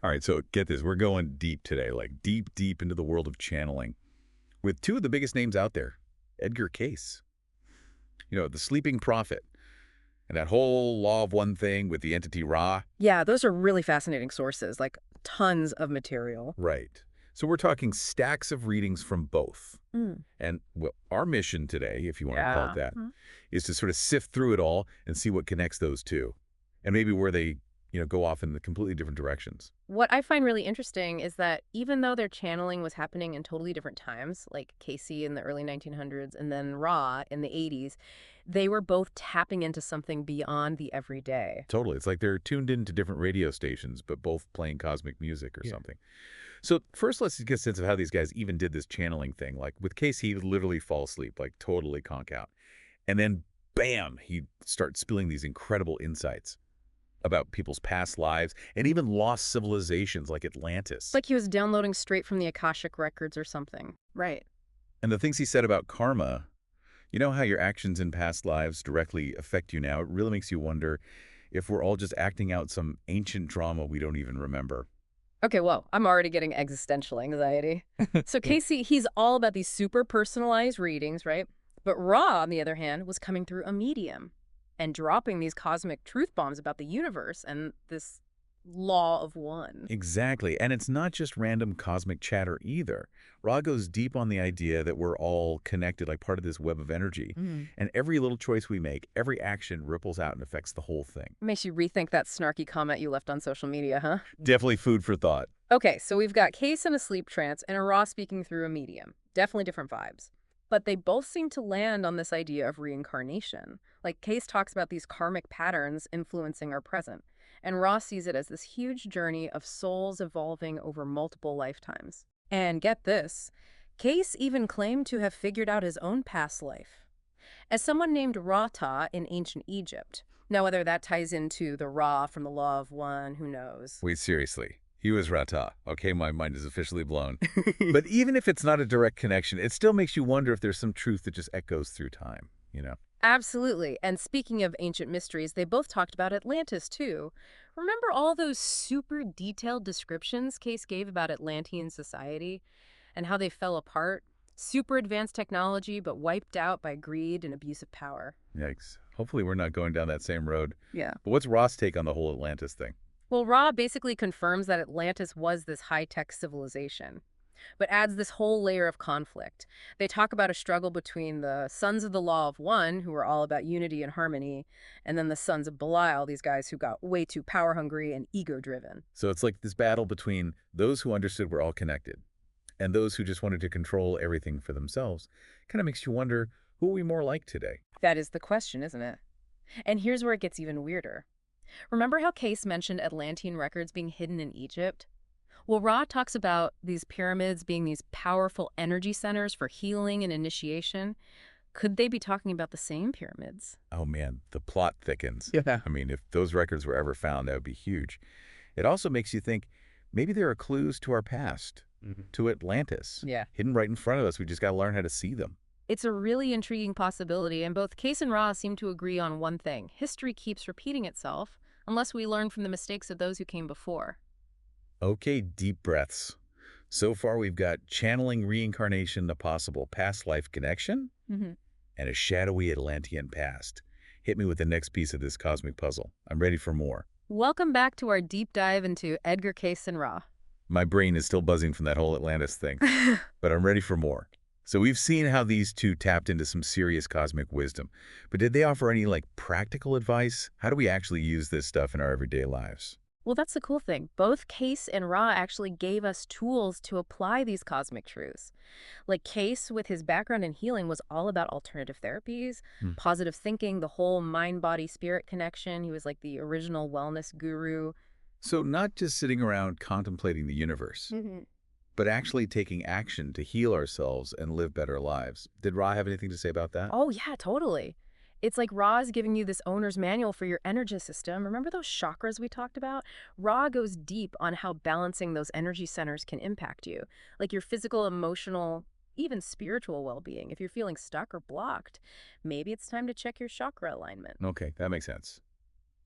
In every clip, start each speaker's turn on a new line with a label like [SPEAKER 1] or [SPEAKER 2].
[SPEAKER 1] All right, so get this. We're going deep today, like deep, deep into the world of channeling with two of the biggest names out there, Edgar Cayce, the sleeping prophet, and that whole law of one thing with the entity Ra.
[SPEAKER 2] Yeah, those are really fascinating sources, like tons of material.
[SPEAKER 1] Right. So we're talking stacks of readings from both.
[SPEAKER 2] Mm.
[SPEAKER 1] And well, our mission today, if you want to call it
[SPEAKER 2] Yeah.
[SPEAKER 1] that, is to sort of sift through it all and see what connects those two and maybe where they, go off in the completely different directions.
[SPEAKER 2] What I find really interesting is that even though their channeling was happening in totally different times, like Casey in the early 1900s and then Ra in the 80s, they were both tapping into something beyond the everyday.
[SPEAKER 1] Totally. It's like they're tuned into different radio stations, but both playing cosmic music or something. So first, let's get a sense of how these guys even did this channeling thing. Like with Case, he literally fall asleep, like totally conk out. And then, bam, he'd start spilling these incredible insights about people's past lives and even lost civilizations like
[SPEAKER 2] It's
[SPEAKER 1] Atlantis.
[SPEAKER 2] like he was downloading straight from the Akashic records or something. Right.
[SPEAKER 1] And the things he said about karma, you know how your actions in past lives directly affect you now? It really makes you wonder if we're all just acting out some ancient drama we don't even remember.
[SPEAKER 2] Okay, well, I'm already getting existential anxiety. So Casey, he's all about these super personalized readings, right? But Ra, on the other hand, was coming through a medium and dropping these cosmic truth bombs about the universe and this law of one.
[SPEAKER 1] Exactly. And it's not just random cosmic chatter either. Ra goes deep on the idea that we're all connected, like part of this web of energy.
[SPEAKER 2] Mm.
[SPEAKER 1] And every little choice we make, every action ripples out and affects the whole thing.
[SPEAKER 2] Makes you rethink that snarky comment you left on social media, huh?
[SPEAKER 1] Definitely food for thought.
[SPEAKER 2] Okay, so we've got Case in a sleep trance and a Ra speaking through a medium. Definitely different vibes. But they both seem to land on this idea of reincarnation. Like Case talks about these karmic patterns influencing our present, and Ra sees it as this huge journey of souls evolving over multiple lifetimes. And get this, Case even claimed to have figured out his own past life as someone named Rata in ancient Egypt. Now, whether that ties into the Ra from the Law of One, who knows?
[SPEAKER 1] Wait, seriously. He was Rata. Okay, my mind is officially blown. But even if it's not a direct connection, it still makes you wonder if there's some truth that just echoes through time.
[SPEAKER 2] Absolutely. And speaking of ancient mysteries, they both talked about Atlantis, too. Remember all those super detailed descriptions Case gave about Atlantean society and how they fell apart? Super advanced technology, but wiped out by greed and abuse of power.
[SPEAKER 1] Yikes. Hopefully we're not going down that same road.
[SPEAKER 2] Yeah.
[SPEAKER 1] But what's Ross' take on the whole Atlantis thing?
[SPEAKER 2] Well, Ra basically confirms that Atlantis was this high-tech civilization, but adds this whole layer of conflict. They talk about a struggle between the sons of the Law of One, who were all about unity and harmony, and then the sons of Belial, these guys who got way too power-hungry and ego-driven.
[SPEAKER 1] So it's like this battle between those who understood we're all connected and those who just wanted to control everything for themselves. Kind of makes you wonder, who are we more like today?
[SPEAKER 2] That is the question, isn't it? And here's where it gets even weirder. Remember how Case mentioned Atlantean records being hidden in Egypt? Well, Ra talks about these pyramids being these powerful energy centers for healing and initiation. Could they be talking about the same pyramids?
[SPEAKER 1] Oh man, the plot thickens.
[SPEAKER 2] Yeah.
[SPEAKER 1] I mean, if those records were ever found, that would be huge. It also makes you think maybe there are clues to our past, to Atlantis,
[SPEAKER 2] Yeah.
[SPEAKER 1] hidden right in front of us. We just got to learn how to see them.
[SPEAKER 2] It's a really intriguing possibility, and both Case and Ra seem to agree on one thing. History keeps repeating itself unless we learn from the mistakes of those who came before.
[SPEAKER 1] Okay, deep breaths. So far, we've got channeling reincarnation, a possible past life connection,
[SPEAKER 2] Mm-hmm.
[SPEAKER 1] and a shadowy Atlantean past. Hit me with the next piece of this cosmic puzzle. I'm ready for more.
[SPEAKER 2] Welcome back to our deep dive into Edgar Cayce and Ra.
[SPEAKER 1] My brain is still buzzing from that whole Atlantis thing, but I'm ready for more. So we've seen how these two tapped into some serious cosmic wisdom, but did they offer any practical advice? How do we actually use this stuff in our everyday lives?
[SPEAKER 2] Well, that's the cool thing. Both Case and Ra actually gave us tools to apply these cosmic truths. Like Case, with his background in healing, was all about alternative therapies,
[SPEAKER 1] Hmm.
[SPEAKER 2] positive thinking, the whole mind-body-spirit connection. He was like the original wellness guru.
[SPEAKER 1] So not just sitting around contemplating the universe,
[SPEAKER 2] Mm-hmm.
[SPEAKER 1] but actually taking action to heal ourselves and live better lives. Did Ra have anything to say about that?
[SPEAKER 2] Oh, yeah, totally. It's like Ra is giving you this owner's manual for your energy system. Remember those chakras we talked about? Ra goes deep on how balancing those energy centers can impact you, like your physical, emotional, even spiritual well-being. If you're feeling stuck or blocked, maybe it's time to check your chakra alignment.
[SPEAKER 1] Okay, that makes sense.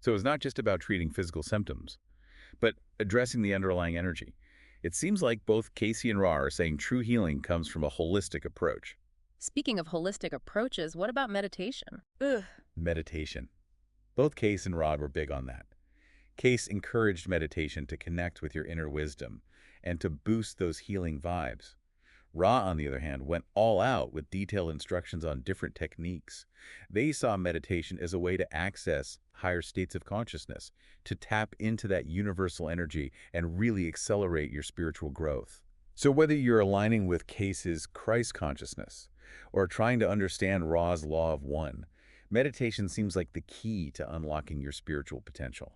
[SPEAKER 1] So it's not just about treating physical symptoms, but addressing the underlying energy. It seems like both Casey and Ra are saying true healing comes from a holistic approach.
[SPEAKER 2] Speaking of holistic approaches, what about meditation? Ugh.
[SPEAKER 1] Meditation. Both Case and Rod were big on that. Case encouraged meditation to connect with your inner wisdom and to boost those healing vibes. Ra, on the other hand, went all out with detailed instructions on different techniques. They saw meditation as a way to access higher states of consciousness, to tap into that universal energy and really accelerate your spiritual growth. So whether you're aligning with Case's Christ consciousness or trying to understand Ra's law of one, meditation seems like the key to unlocking your spiritual potential.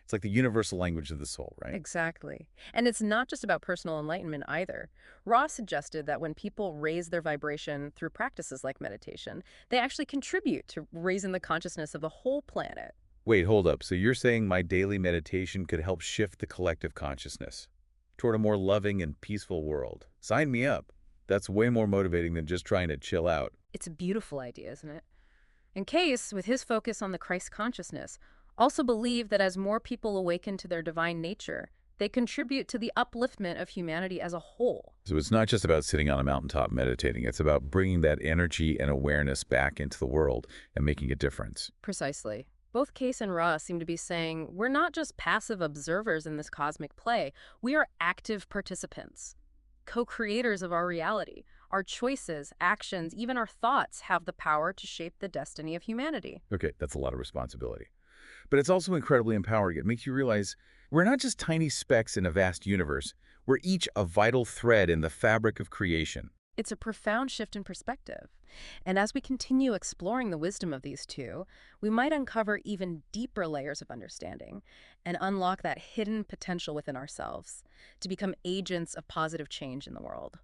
[SPEAKER 1] It's like the universal language of the soul, right?
[SPEAKER 2] Exactly. And it's not just about personal enlightenment either. Ross suggested that when people raise their vibration through practices like meditation, they actually contribute to raising the consciousness of the whole planet.
[SPEAKER 1] Wait, hold up. So you're saying my daily meditation could help shift the collective consciousness toward a more loving and peaceful world? Sign me up. That's way more motivating than just trying to chill out.
[SPEAKER 2] It's a beautiful idea, isn't it? And Case, with his focus on the Christ consciousness, also believed that as more people awaken to their divine nature, they contribute to the upliftment of humanity as a whole.
[SPEAKER 1] So it's not just about sitting on a mountaintop meditating. It's about bringing that energy and awareness back into the world and making a difference.
[SPEAKER 2] Precisely. Both Case and Ra seem to be saying, we're not just passive observers in this cosmic play, we are active participants, co-creators of our reality. Our choices, actions, even our thoughts have the power to shape the destiny of humanity.
[SPEAKER 1] Okay, that's a lot of responsibility. But it's also incredibly empowering. It makes you realize we're not just tiny specks in a vast universe. We're each a vital thread in the fabric of creation.
[SPEAKER 2] It's a profound shift in perspective. And as we continue exploring the wisdom of these two, we might uncover even deeper layers of understanding and unlock that hidden potential within ourselves to become agents of positive change in the world.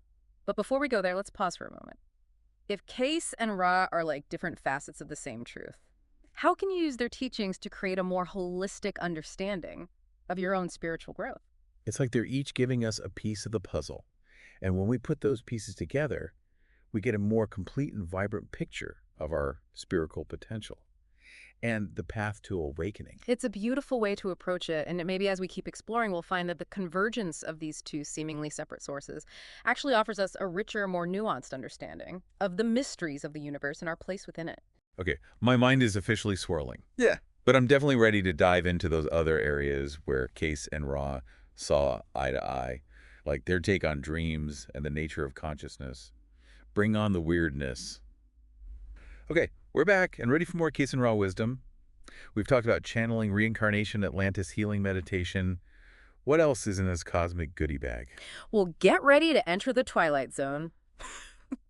[SPEAKER 2] But before we go there, let's pause for a moment. If Case and Ra are like different facets of the same truth, how can you use their teachings to create a more holistic understanding of your own spiritual growth?
[SPEAKER 1] It's like they're each giving us a piece of the puzzle. And when we put those pieces together, we get a more complete and vibrant picture of our spiritual potential and the path to awakening.
[SPEAKER 2] It's a beautiful way to approach it, and maybe as we keep exploring, we'll find that the convergence of these two seemingly separate sources actually offers us a richer, more nuanced understanding of the mysteries of the universe and our place within it.
[SPEAKER 1] Okay, my mind is officially swirling.
[SPEAKER 3] Yeah.
[SPEAKER 1] But I'm definitely ready to dive into those other areas where Case and Ra saw eye to eye, like their take on dreams and the nature of consciousness. Bring on the weirdness. Okay, we're back and ready for more Case and Ra wisdom. We've talked about channeling, reincarnation, Atlantis, healing meditation. What else is in this cosmic goodie bag?
[SPEAKER 2] Well, get ready to enter the Twilight Zone.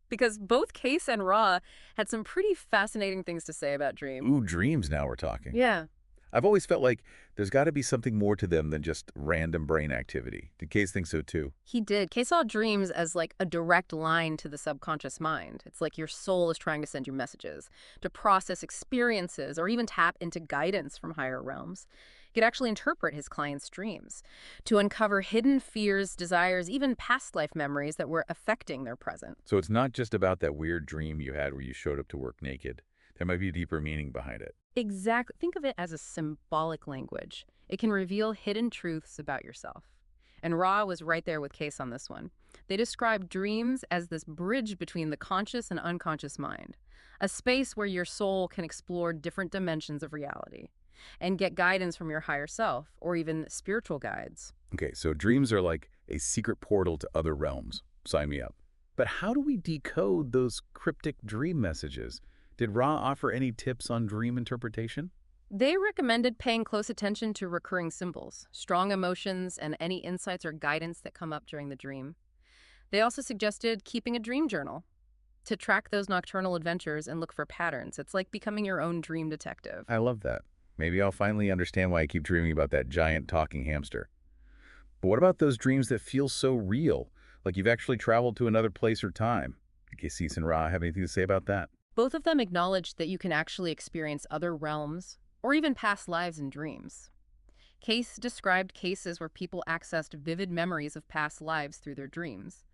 [SPEAKER 2] Because both Case and Ra had some pretty fascinating things to say about dreams.
[SPEAKER 1] Ooh, dreams now we're talking.
[SPEAKER 2] Yeah.
[SPEAKER 1] I've always felt like there's got to be something more to them than just random brain activity. Did Case think so too?
[SPEAKER 2] He did. Case saw dreams as like a direct line to the subconscious mind. It's like your soul is trying to send you messages, to process experiences, or even tap into guidance from higher realms. He could actually interpret his client's dreams to uncover hidden fears, desires, even past life memories that were affecting their present.
[SPEAKER 1] So it's not just about that weird dream you had where you showed up to work naked. There might be a deeper meaning behind it.
[SPEAKER 2] Exactly. Think of it as a symbolic language. It can reveal hidden truths about yourself. And Ra was right there with Case on this one. They described dreams as this bridge between the conscious and unconscious mind, a space where your soul can explore different dimensions of reality and get guidance from your higher self, or even spiritual guides.
[SPEAKER 1] Okay, so dreams are like a secret portal to other realms. Sign me up. But how do we decode those cryptic dream messages? Did Ra offer any tips on dream interpretation?
[SPEAKER 2] They recommended paying close attention to recurring symbols, strong emotions, and any insights or guidance that come up during the dream. They also suggested keeping a dream journal to track those nocturnal adventures and look for patterns. It's like becoming your own dream detective.
[SPEAKER 1] I love that. Maybe I'll finally understand why I keep dreaming about that giant talking hamster. But what about those dreams that feel so real, like you've actually traveled to another place or time? Did Case and Ra have anything to say about that?
[SPEAKER 2] Both of them acknowledged that you can actually experience other realms or even past lives in dreams. Case described cases where people accessed vivid memories of past lives through their dreams.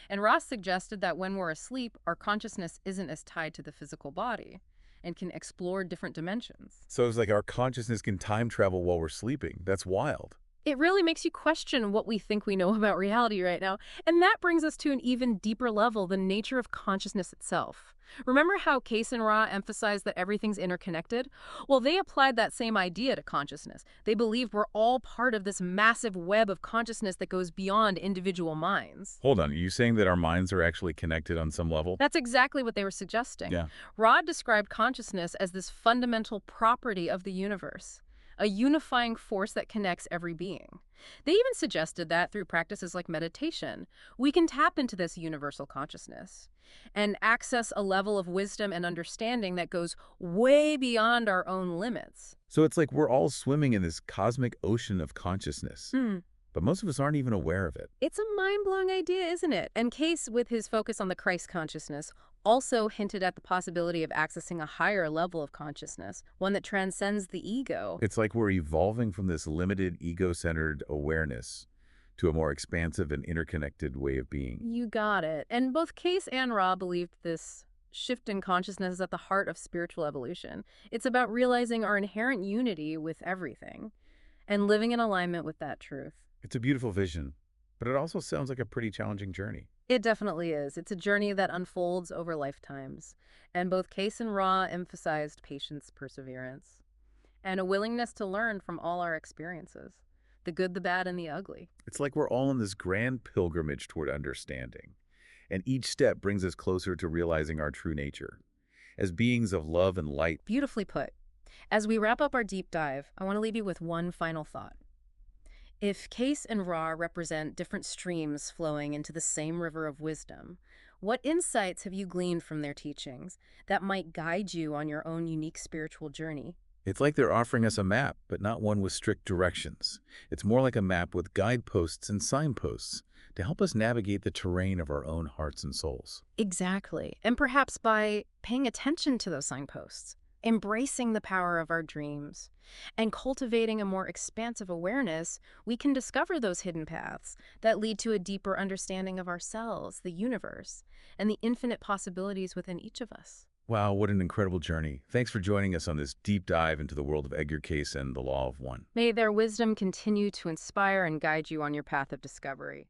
[SPEAKER 2] And Ross suggested that when we're asleep, our consciousness isn't as tied to the physical body and can explore different dimensions.
[SPEAKER 1] So it's like our consciousness can time travel while we're sleeping. That's wild.
[SPEAKER 2] It really makes you question what we think we know about reality right now. And that brings us to an even deeper level, the nature of consciousness itself. Remember how Case and Ra emphasized that everything's interconnected? Well, they applied that same idea to consciousness. They believed we're all part of this massive web of consciousness that goes beyond individual minds.
[SPEAKER 1] Hold on, are you saying that our minds are actually connected on some level?
[SPEAKER 2] That's exactly what they were suggesting.
[SPEAKER 1] Yeah.
[SPEAKER 2] Rod described consciousness as this fundamental property of the universe, a unifying force that connects every being. They even suggested that through practices like meditation, we can tap into this universal consciousness and access a level of wisdom and understanding that goes way beyond our own limits.
[SPEAKER 1] So it's like we're all swimming in this cosmic ocean of consciousness,
[SPEAKER 2] Hmm.
[SPEAKER 1] but most of us aren't even aware of it.
[SPEAKER 2] It's a mind-blowing idea, isn't it? And Case, with his focus on the Christ consciousness, also hinted at the possibility of accessing a higher level of consciousness, one that transcends the ego.
[SPEAKER 1] It's like we're evolving from this limited ego-centered awareness to a more expansive and interconnected way of being.
[SPEAKER 2] You got it. And both Case and Ra believed this shift in consciousness is at the heart of spiritual evolution. It's about realizing our inherent unity with everything and living in alignment with that truth.
[SPEAKER 1] It's a beautiful vision, but it also sounds like a pretty challenging journey.
[SPEAKER 2] It definitely is. It's a journey that unfolds over lifetimes. And both Case and Ra emphasized patience, perseverance, and a willingness to learn from all our experiences, the good, the bad, and the ugly.
[SPEAKER 1] It's like we're all on this grand pilgrimage toward understanding, and each step brings us closer to realizing our true nature. As beings of love and light,
[SPEAKER 2] Beautifully put. As we wrap up our deep dive, I want to leave you with one final thought. If Case and Ra represent different streams flowing into the same river of wisdom, what insights have you gleaned from their teachings that might guide you on your own unique spiritual journey?
[SPEAKER 1] it's like they're offering us a map, but not one with strict directions. It's more like a map with guideposts and signposts to help us navigate the terrain of our own hearts and souls.
[SPEAKER 2] Exactly. And perhaps by paying attention to those signposts, embracing the power of our dreams, and cultivating a more expansive awareness, we can discover those hidden paths that lead to a deeper understanding of ourselves, the universe, and the infinite possibilities within each of us.
[SPEAKER 1] Wow, what an incredible journey. Thanks for joining us on this deep dive into the world of Edgar Cayce and the Law of One.
[SPEAKER 2] May their wisdom continue to inspire and guide you on your path of discovery.